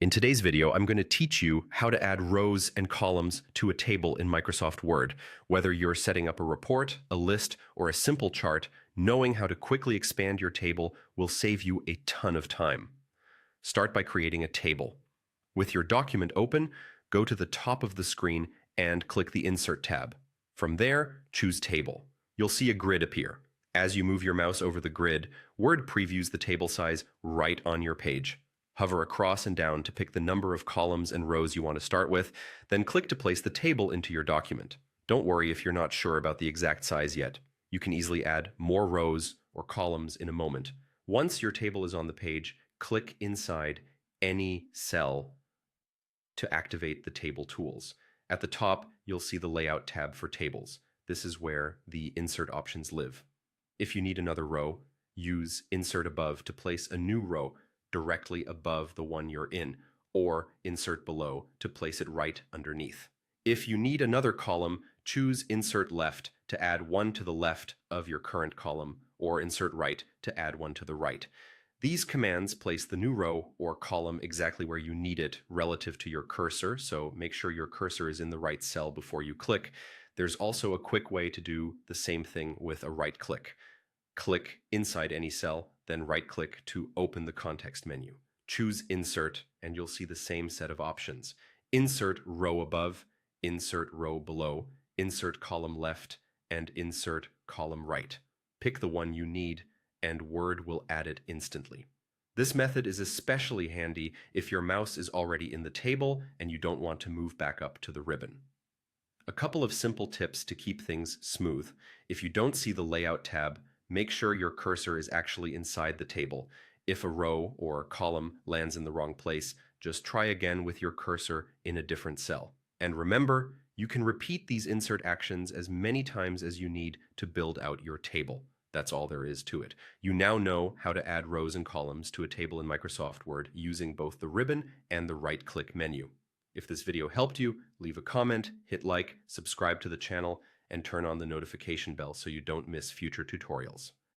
In today's video, I'm going to teach you how to add rows and columns to a table in Microsoft Word. Whether you're setting up a report, a list, or a simple chart, knowing how to quickly expand your table will save you a ton of time. Start by creating a table. With your document open, go to the top of the screen and click the Insert tab. From there, choose Table. You'll see a grid appear. As you move your mouse over the grid, Word previews the table size right on your page. Hover across and down to pick the number of columns and rows you want to start with, then click to place the table into your document. Don't worry if you're not sure about the exact size yet. You can easily add more rows or columns in a moment. Once your table is on the page, click inside any cell to activate the table tools. At the top, you'll see the Layout tab for tables. This is where the insert options live. If you need another row, use Insert Above to place a new row directly above the one you're in, or Insert Below to place it right underneath. If you need another column, choose Insert Left to add one to the left of your current column, or Insert Right to add one to the right. These commands place the new row or column exactly where you need it relative to your cursor, so make sure your cursor is in the right cell before you click. There's also a quick way to do the same thing with a right click. Click inside any cell, then right-click to open the context menu. Choose Insert, and you'll see the same set of options. Insert row above, insert row below, insert column left, and insert column right. Pick the one you need, and Word will add it instantly. This method is especially handy if your mouse is already in the table and you don't want to move back up to the ribbon. A couple of simple tips to keep things smooth. If you don't see the Layout tab, make sure your cursor is actually inside the table. If a row or column lands in the wrong place, just try again with your cursor in a different cell. And remember, you can repeat these insert actions as many times as you need to build out your table. That's all there is to it. You now know how to add rows and columns to a table in Microsoft Word using both the ribbon and the right-click menu. If this video helped you, leave a comment, hit like, subscribe to the channel, and turn on the notification bell so you don't miss future tutorials.